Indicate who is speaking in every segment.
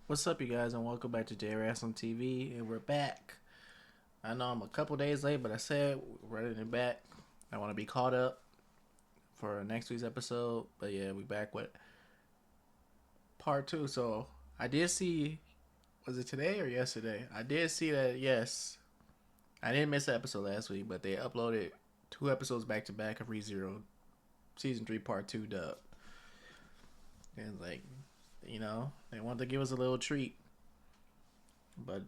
Speaker 1: What's up, you guys, and welcome back to J Wrestling TV, and we're back. I know I'm a couple days late, but I said we're running it back. I want to be caught up for next week's episode, but yeah, we back with part two. So I did see, was it today or yesterday? I did see that. Yes, I didn't miss an episode last week, but they uploaded two episodes back to back of ReZero season 3 part 2 dub, and like, they wanted to give us a little treat, but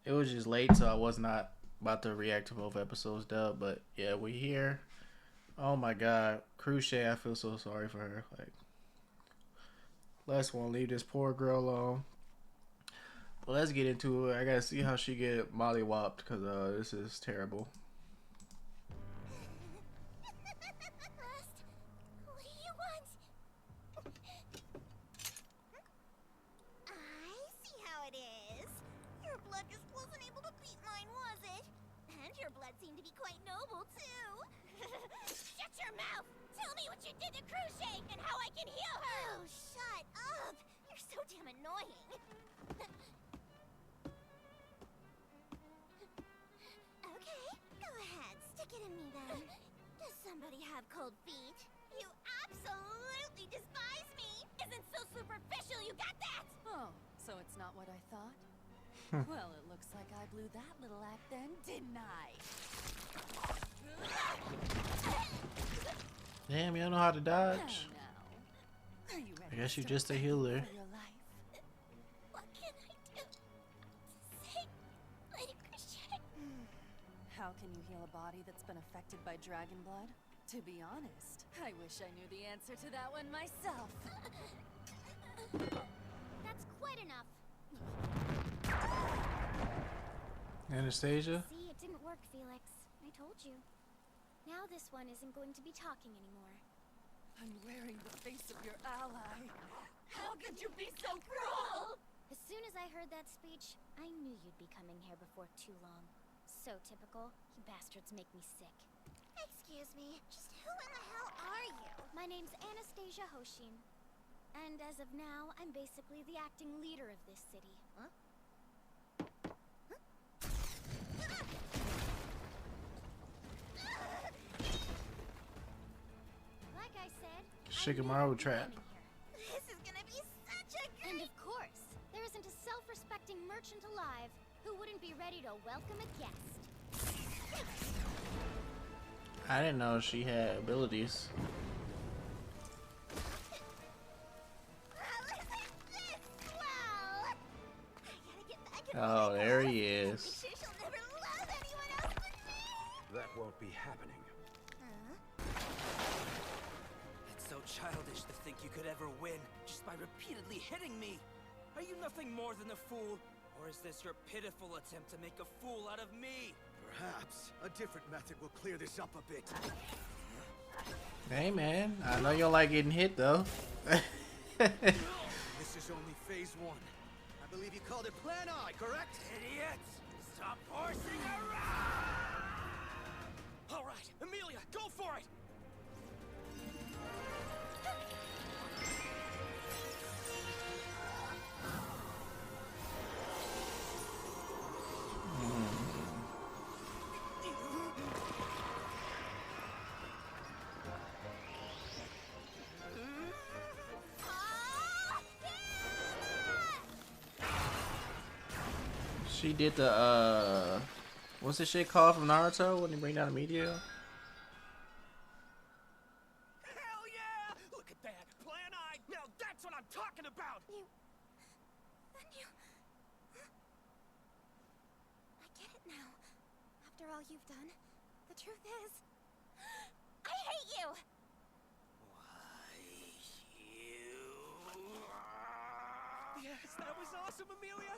Speaker 1: it was just late, so I was not about to react to both episodes dub. But yeah, we here. Oh my god, Crucial, I feel so sorry for her. Like, let's won't leave this poor girl alone. But let's get into it. I gotta see how she get mollywopped because this is terrible.
Speaker 2: Rust, what do you want? I see how it is. Your blood just wasn't able to beat mine, was it? And your blood seemed to be quite noble, too. Shut your mouth! Tell me what you did to Crochet and how I can heal her! Oh, shut up! You're so damn annoying. Okay, go ahead. Stick it in me then. Does somebody have cold feet? You absolutely despise me! Isn't so superficial, you got that?
Speaker 3: Oh, so it's not what I thought? Well, it looks like I blew that little act then, didn't I?
Speaker 1: Damn, you don't know how to dodge.
Speaker 3: Now, now. Are you
Speaker 1: I
Speaker 3: ready
Speaker 1: guess
Speaker 3: to
Speaker 1: you're
Speaker 3: start
Speaker 1: just a
Speaker 3: fighting
Speaker 1: healer.
Speaker 3: for your life?
Speaker 2: What can I do to save Lady Crochet?
Speaker 3: How can you heal a body that's been affected by dragon blood? To be honest, I wish I knew the answer to that one myself.
Speaker 2: That's quite enough.
Speaker 1: Anastasia?
Speaker 2: See, it didn't work, Felix. I told you. Now this one isn't going to be talking anymore.
Speaker 3: I'm wearing the face of your ally. How could you be so cruel?
Speaker 2: As soon as I heard that speech, I knew you'd be coming here before too long. So typical. You bastards make me sick. Excuse me, just who in the hell are you? My name's Anastasia Hoshin. And as of now, I'm basically the acting leader of this city. Huh? Like I said,
Speaker 1: Shikamaru trap.
Speaker 2: this is gonna be such a great... And of course, there isn't a self-respecting merchant alive who wouldn't be ready to welcome a guest.
Speaker 1: I didn't know she had abilities.
Speaker 2: Well, isn't this swell? I gotta get back in
Speaker 1: Oh,
Speaker 2: my
Speaker 1: there
Speaker 2: boss.
Speaker 1: he
Speaker 2: Make
Speaker 1: is.
Speaker 2: sure she'll never love anyone else but me.
Speaker 4: That won't be happening.
Speaker 5: It's so childish to think you could ever win just by repeatedly hitting me. Are you nothing more than a fool? Or is this your pitiful attempt to make a fool out of me?
Speaker 4: Perhaps a different method will clear this up a bit.
Speaker 1: Hey man, I know you don't like getting hit though.
Speaker 4: This is only phase one. I believe you called it Plan I, correct?
Speaker 5: Idiots! Stop horsing around! All right, Amelia, go for it!
Speaker 1: She did the what's the shit called from Naruto when they bring down the meteor?
Speaker 5: Hell yeah! Look at that! Plan I! Now that's what I'm talking about!
Speaker 2: I get it now. After all you've done, the truth is, I hate you.
Speaker 5: Why, you... Yes, that was awesome, Amelia!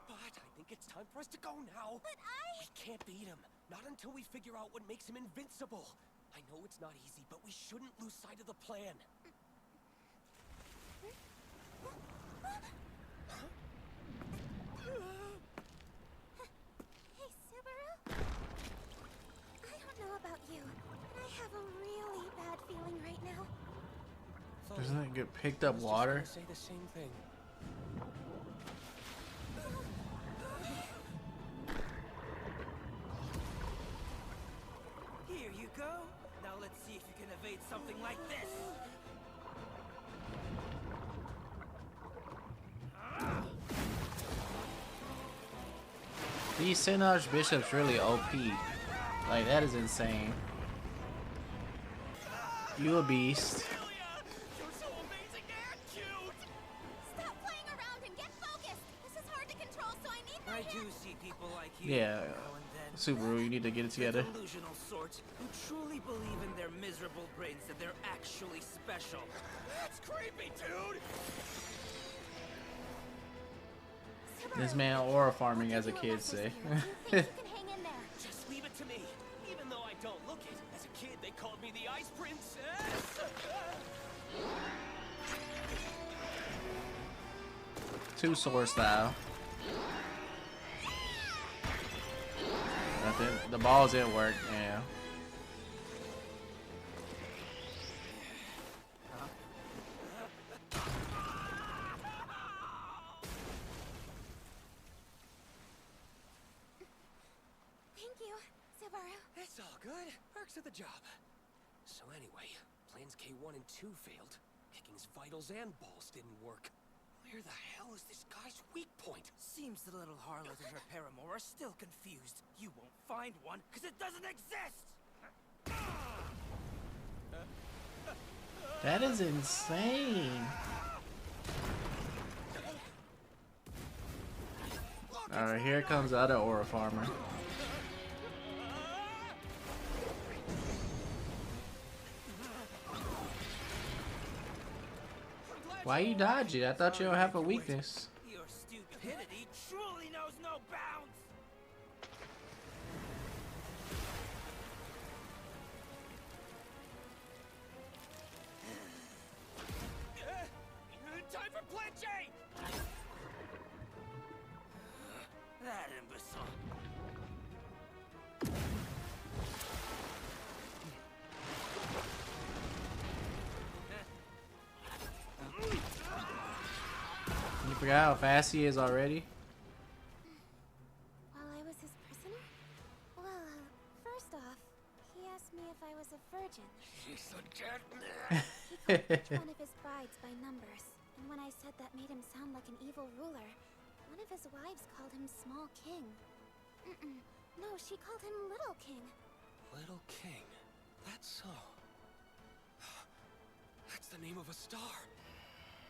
Speaker 5: But I think it's time for us to go now.
Speaker 2: But
Speaker 5: We can't beat him. Not until we figure out what makes him invincible. I know it's not easy, but we shouldn't lose sight of the plan.
Speaker 2: Hey, Subaru. I don't know about you, but I have a really bad feeling right now.
Speaker 1: Doesn't it get picked up water?
Speaker 5: Say the same thing. made something like this.
Speaker 1: These Sin Archbishops really OP. Like, that is insane. You a beast.
Speaker 4: You're so amazing and cute!
Speaker 2: Stop playing around and get focused. This is hard to control, so I need my
Speaker 5: I do
Speaker 2: help.
Speaker 5: see people like you.
Speaker 1: Yeah.
Speaker 5: Now and then.
Speaker 1: Subaru, you need to get it
Speaker 5: The
Speaker 1: together.
Speaker 5: delusional sort who truly believe in their miserable brains that they're actually special.
Speaker 4: That's creepy, dude!
Speaker 1: This man aura farming as a kid say.
Speaker 2: You think you can hang in there?
Speaker 4: Just leave it to me. Even though I don't look it. As a kid, they called me the Ice Princess.
Speaker 1: Two sword style. Nothing. The balls didn't work. Yeah.
Speaker 2: Thank you, Subaru.
Speaker 4: It's all good. Perks of the job. So anyway, plans K1 and 2 failed. Kicking's vitals and balls didn't work. Where the hell is this guy's weak point?
Speaker 5: Seems the little harlot and her paramour are still confused. You won't find one, because it doesn't exist!
Speaker 1: That is insane. Alright, here comes the other aura farmer. Why you dodging? I thought you don't have a weakness.
Speaker 5: Your stupidity truly knows no bounds!
Speaker 4: Time for planche!
Speaker 5: That imbecile.
Speaker 1: You forgot how fast he is already?
Speaker 2: While I was his prisoner? Well, first off, he asked me if I was a virgin.
Speaker 4: She's a dead
Speaker 2: He called each one of his brides by numbers, and when I said that made him sound like an evil ruler, one of his wives called him Small King. No, she called him Little King.
Speaker 4: Little King. That's so. That's the name of a star.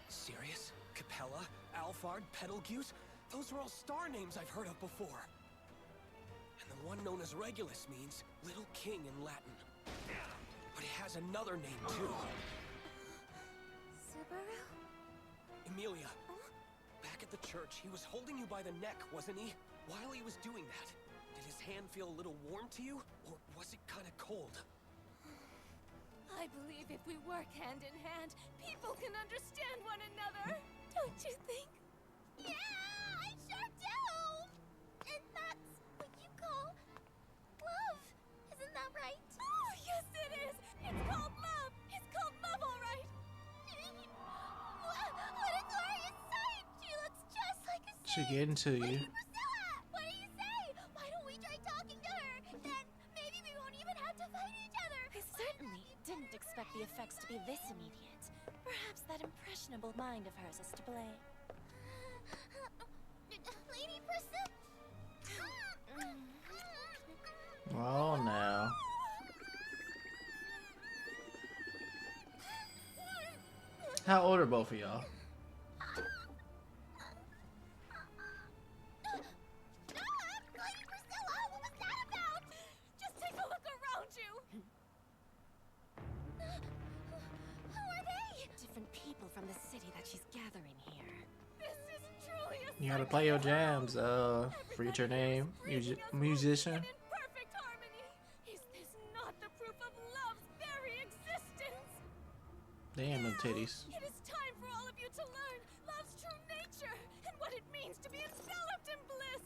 Speaker 4: Serious? Capella, Alphard, Betelgeuse? Those are all star names I've heard of before. And the one known as Regulus means Little King in Latin. But he has another name too.
Speaker 2: Subaru?
Speaker 4: Emilia. Back at the church, he was holding you by the neck, wasn't he? While he was doing that, did his hand feel a little warm to you? Or was it kind of cold?
Speaker 3: I believe if we work hand in hand, people can understand one another. Don't you think?
Speaker 2: Yeah, I sure do! And that's what you call love, isn't that right?
Speaker 3: Oh, yes it is! It's called love! It's called love, all right!
Speaker 2: What a glorious sight! She looks just like a
Speaker 1: She getting to you.
Speaker 2: Lady Priscilla! What do you say? Why don't we try talking to her? Then maybe we won't even have to fight each other.
Speaker 3: I certainly didn't expect the effects to be this immediate. Perhaps that impressionable mind of hers is to blame.
Speaker 2: Lady Priscilla!
Speaker 1: Oh, no. How old are both of y'all?
Speaker 2: Lady Priscilla, what was that about?
Speaker 3: Just take a look around you!
Speaker 2: Who are they?
Speaker 3: Different people from the city that she's gathering here. This is truly a
Speaker 1: You gotta play your jams, forget your name, musician.
Speaker 3: in perfect harmony. Is this not the proof of love's very existence?
Speaker 1: Damn them titties.
Speaker 3: It is time for all of you to learn love's true nature and what it means to be enveloped in bliss.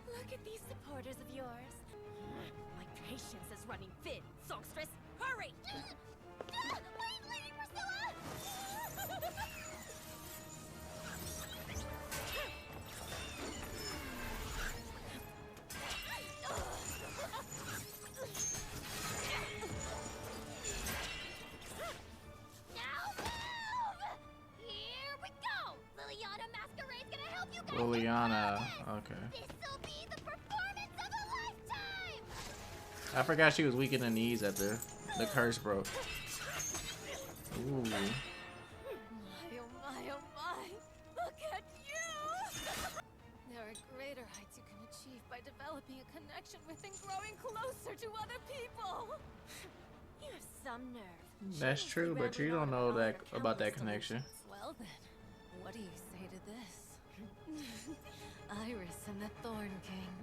Speaker 3: Look at these supporters of yours. My patience is running thin, songstress. Hurry!
Speaker 2: Wait, Lady Priscilla!
Speaker 1: Okay.
Speaker 2: This'll be the performance of a lifetime!
Speaker 1: I forgot she was weak in the knees at the curse broke. Ooh.
Speaker 3: My, oh my, oh my! Look at you! There are greater heights you can achieve by developing a connection with and growing closer to other people!
Speaker 2: You have some nerve.
Speaker 1: That's true, but you don't know that about that connection.
Speaker 3: Well then, what do you say to this? Iris and the Thorn King.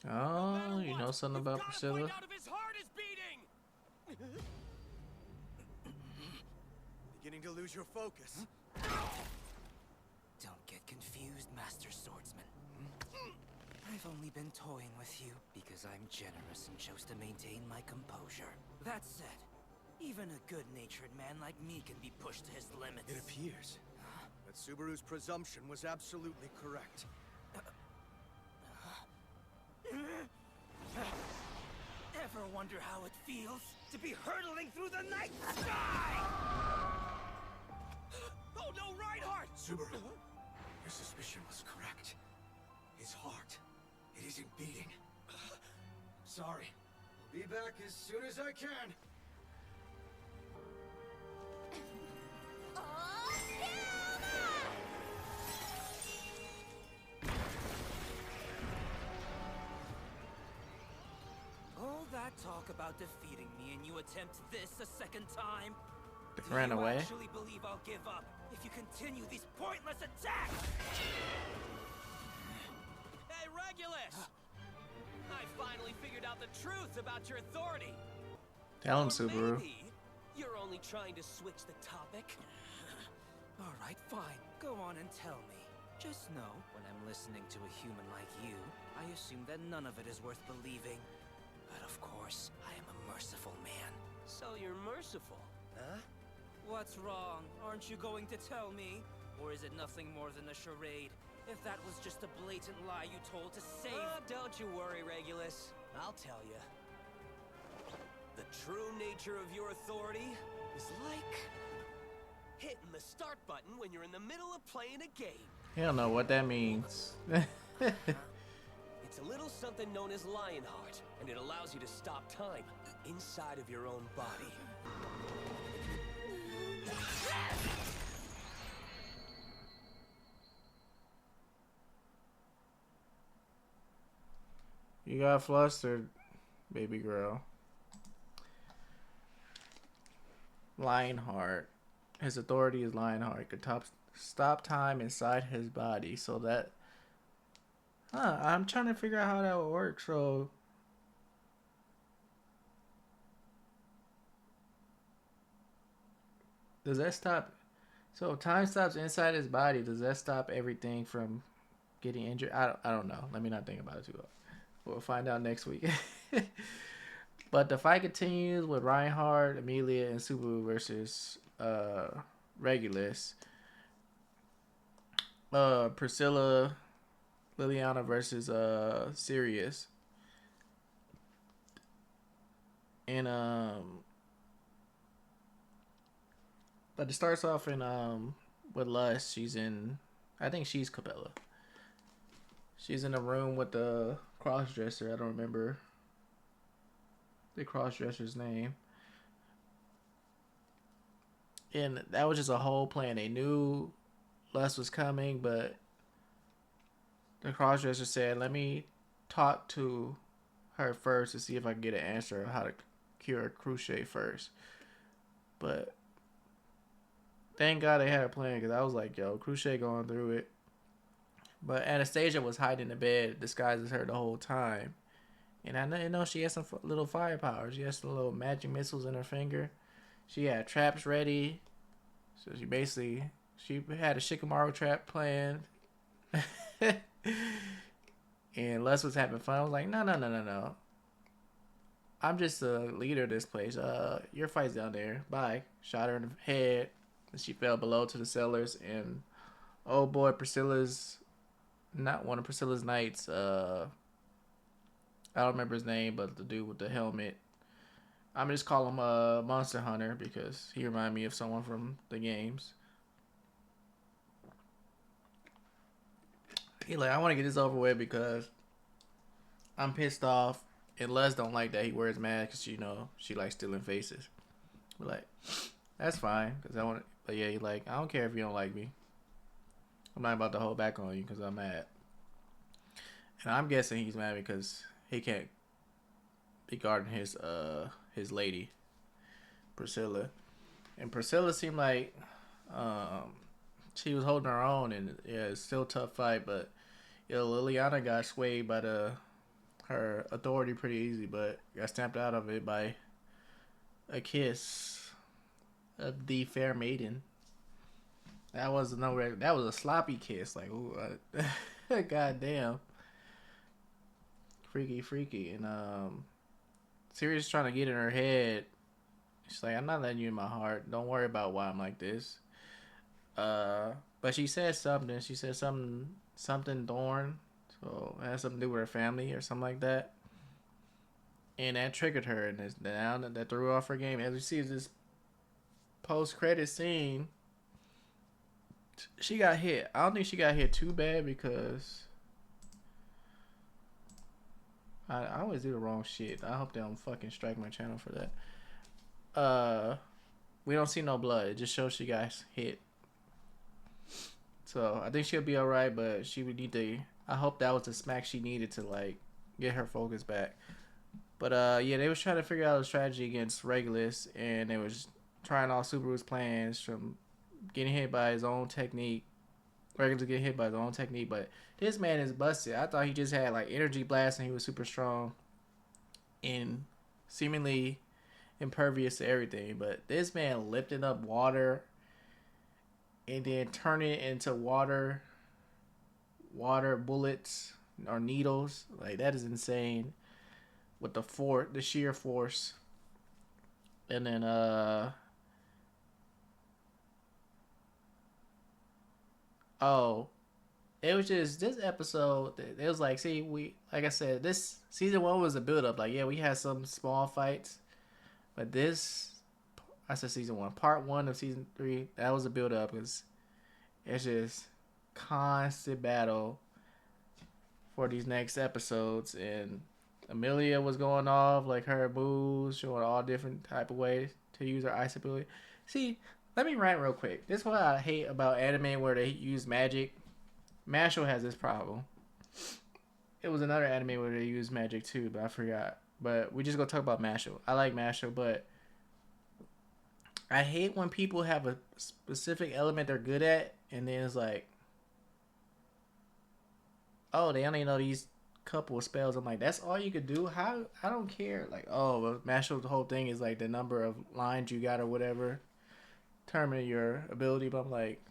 Speaker 1: Oh, you know something about Priscilla?
Speaker 4: Out if his heart is beating.
Speaker 6: Beginning to lose your focus.
Speaker 5: Don't get confused, Master Swordsman. I've only been toying with you because I'm generous and chose to maintain my composure. That said, even a good-natured man like me can be pushed to his limits.
Speaker 6: It appears that Subaru's presumption was absolutely correct.
Speaker 5: Ever wonder how it feels to be hurtling through the night sky?
Speaker 4: Oh no, Reinhardt!
Speaker 6: Subaru, your suspicion was correct. His heart, it isn't beating. Sorry. I'll be back as soon as I can.
Speaker 5: All that talk about defeating me and you attempt this a second time? Do
Speaker 1: Ran
Speaker 5: you
Speaker 1: away.
Speaker 5: actually believe I'll give up if you continue these pointless attacks?
Speaker 4: Hey, Regulus! I finally figured out the truth about your authority.
Speaker 1: Tell him,
Speaker 4: Or
Speaker 1: Subaru.
Speaker 4: maybe you're only trying to switch the topic.
Speaker 5: All right, fine. Go on and tell me. Just know, when I'm listening to a human like you, I assume that none of it is worth believing. But of course, I am a merciful man.
Speaker 4: So you're merciful, huh?
Speaker 5: What's wrong? Aren't you going to tell me? Or is it nothing more than a charade? If that was just a blatant lie you told to save...
Speaker 4: Don't you worry, Regulus. I'll tell you. The true nature of your authority is like hitting the start button when you're in the middle of playing a game.
Speaker 1: He don't know what that means.
Speaker 4: It's a little something known as Lionheart, and it allows you to stop time inside of your own body.
Speaker 1: You got flustered, baby girl. Lionheart. His authority is Lionheart. Could stop time inside his body. So that... I'm trying to figure out how that would work. So... Does that stop... So if time stops inside his body, does that stop everything from getting injured? I don't know. Let me not think about it too long. We'll find out next week. But the fight continues with Reinhardt, Amelia, and Subaru versus Regulus. Priscilla, Liliana versus Sirius. And but it starts off in with Lust. I think she's Capella. She's in a room with the crossdresser. I don't remember the crossdresser's name. And that was just a whole plan. They knew Lust was coming, but the crossdresser said, let me talk to her first to see if I can get an answer of how to cure Crochet first. But thank God they had a plan, because I was like, yo, Crochet going through it. But Anastasia was hiding in the bed, disguised as her the whole time. And I know she had some little firepower. She had some little magic missiles in her finger. She had traps ready. So she had a Shikamaru trap planned. And Les was having fun. I was like, no. I'm just the leader of this place. Your fight's down there. Bye. Shot her in the head. And she fell below to the cellars. And oh boy, not one of Priscilla's knights. I don't remember his name, but the dude with the helmet I'm just call him Monster Hunter because he remind me of someone from the games. He like, I want to get this over with because I'm pissed off, and Les don't like that he wears masks because she likes stealing faces. We're like, that's fine because I want. But yeah, he like, I don't care if you don't like me. I'm not about to hold back on you because I'm mad. And I'm guessing he's mad because he can't be guarding his lady, Priscilla. And Priscilla seemed like she was holding her own, and yeah, it's still a tough fight. But Liliana got swayed by her authority pretty easy, but got stamped out of it by a kiss of the fair maiden. That was that was a sloppy kiss. Like, ooh, goddamn, freaky, and Sirius trying to get in her head. She's like, I'm not letting you in my heart. Don't worry about why I'm like this. But she said something. She said something Thorn. So it has something to do with her family or something like that. And that triggered her, and that threw off her game. As we see this post-credit scene, she got hit. I don't think she got hit too bad because I always do the wrong shit. I hope they don't fucking strike my channel for that. We don't see no blood. It just shows she got hit. So I think she'll be alright, but she would need to. I hope that was the smack she needed to like get her focus back. But yeah, they was trying to figure out a strategy against Regulus, and they was trying all Subaru's plans from getting hit by his own technique. Regulus getting hit by his own technique, but this man is busted. I thought he just had like energy blast and he was super strong and seemingly impervious to everything. But this man lifting up water and then turning it into water bullets or needles, like that is insane. With the sheer force, and then oh, it was just this episode. It was like, see, like I said, this season 1 was a build up. Like, yeah, we had some small fights, but I said season 1, part 1 of season 3, that was a build up. It's just constant battle for these next episodes, and Amelia was going off, like her moves, showing all different type of ways to use her ice ability. See, let me rant real quick. This is what I hate about anime where they use magic. Mashle has this problem. It was another anime where they use magic too, but I forgot. But we just gonna talk about Mashle. I like Mashle, but I hate when people have a specific element they're good at, and then it's like, oh, they only know these couple of spells. I'm like, that's all you could do? How? I don't care. Like, oh, well, the whole thing is like the number of lines you got or whatever determine your ability. But I'm like,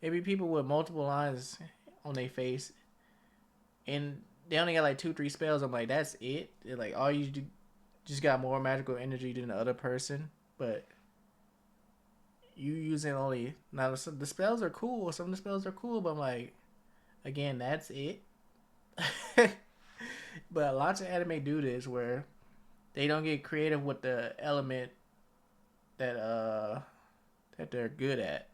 Speaker 1: maybe people with multiple lines on their face and they only got like 2-3 spells. I'm like, that's it? They're like, all you do, just got more magical energy than the other person, but you using only, now the spells are cool. Some of the spells are cool, but I'm like, again, that's it. But lots of anime do this where they don't get creative with the element that they're good at.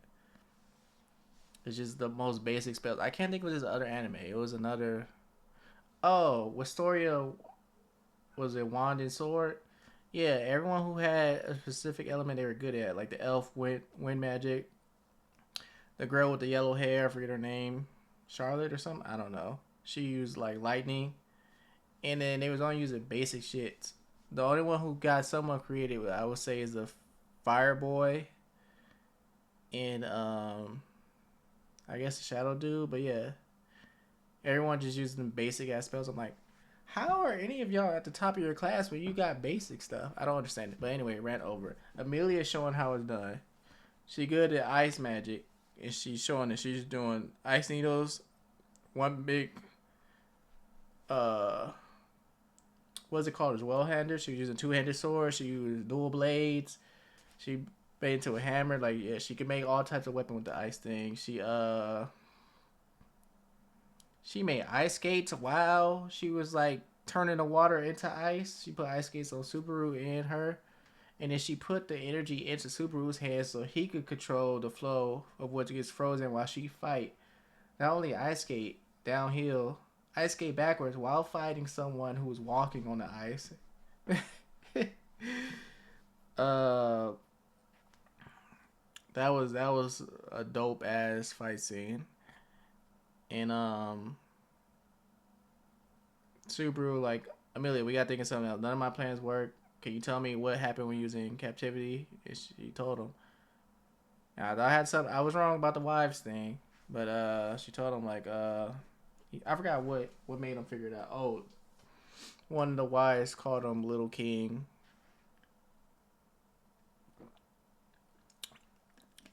Speaker 1: It's just the most basic spells. I can't think of this other anime. It was another. Oh, Wistoria, was it Wand and Sword? Yeah, everyone who had a specific element they were good at, like the elf wind magic, the girl with the yellow hair, I forget her name, Charlotte or something. I don't know. She used like lightning. And then they was only using basic shit. The only one who got somewhat creative, I would say, is the Fire Boy and I guess the Shadow Dude. But yeah, everyone just using basic ass spells. I'm like, how are any of y'all at the top of your class when you got basic stuff? I don't understand it. But anyway, ran over. Amelia showing how it's done. She good at ice magic, and she's showing that she's doing ice needles, one big what's it called? As well-handed. She was using two-handed swords. She used dual blades. She made into a hammer. Like, yeah, she could make all types of weapon with the ice thing. She made ice skates. Wow. She was like turning the water into ice. She put ice skates on Subaru and her. And then she put the energy into Subaru's hands so he could control the flow of what gets frozen while she fight. Not only ice skate downhill, ice skate backwards while fighting someone who was walking on the ice. uh, that was a dope ass fight scene. And Subaru like, Amelia, we gotta think of something else. None of my plans work. Can you tell me what happened when you was in captivity? And she told him. Now, I was wrong about the wives thing, but she told him like I forgot what made him figure it out. Oh, one of the wives called him Little King.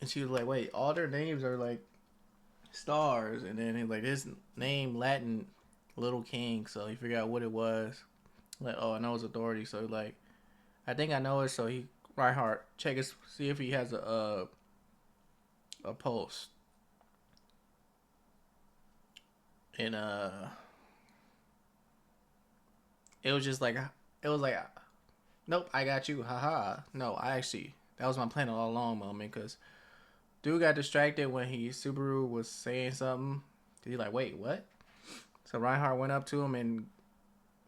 Speaker 1: And she was like, wait, all their names are like stars, and then he's like, his name Latin Little King, so he figured out what it was. Like, oh, I know his authority, so like, I think I know it. So he Reinhardt check his, see if he has a pulse, and it was like, nope, I got you, haha. No, I actually that was my plan all along, moment, because dude got distracted when Subaru was saying something. He like, wait, what? So Reinhardt went up to him and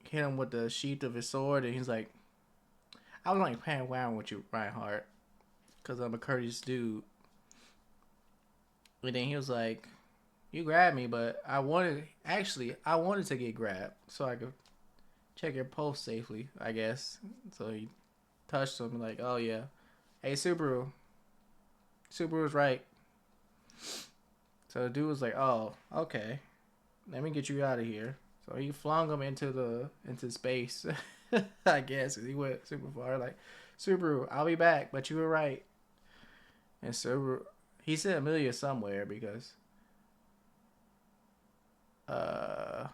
Speaker 1: hit him with the sheath of his sword, and he's like, I was like playing around with you, Reinhardt, because I'm a courteous dude. And then he was like, you grabbed me, but I wanted to get grabbed so I could check your pulse safely, I guess. So he touched him like, oh yeah, hey Subaru's right. So the dude was like, oh, okay, let me get you out of here. So he flung him into space, I guess. He went super far. Like, Subaru, I'll be back, but you were right. And Subaru, he sent Amelia somewhere because, I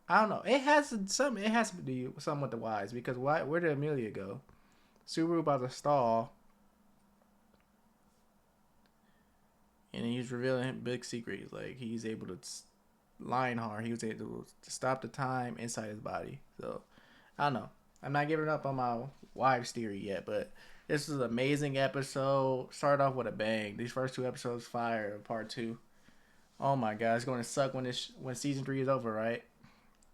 Speaker 1: don't know. It has to do something with the wise, because where did Amelia go? Subaru about to stall, and he's revealing big secrets. Like, he's able to Lionheart, he was able to stop the time inside his body. So I don't know. I'm not giving up on my wives theory yet, but this is an amazing episode. Start off with a bang. These first two episodes fire. Part 2. Oh my god, it's going to suck when season 3 is over, right?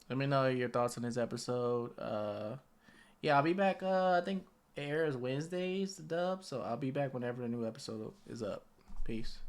Speaker 1: Let me know your thoughts on this episode. Yeah, I'll be back. I think it airs Wednesdays, the dub. So I'll be back whenever the new episode is up. Peace.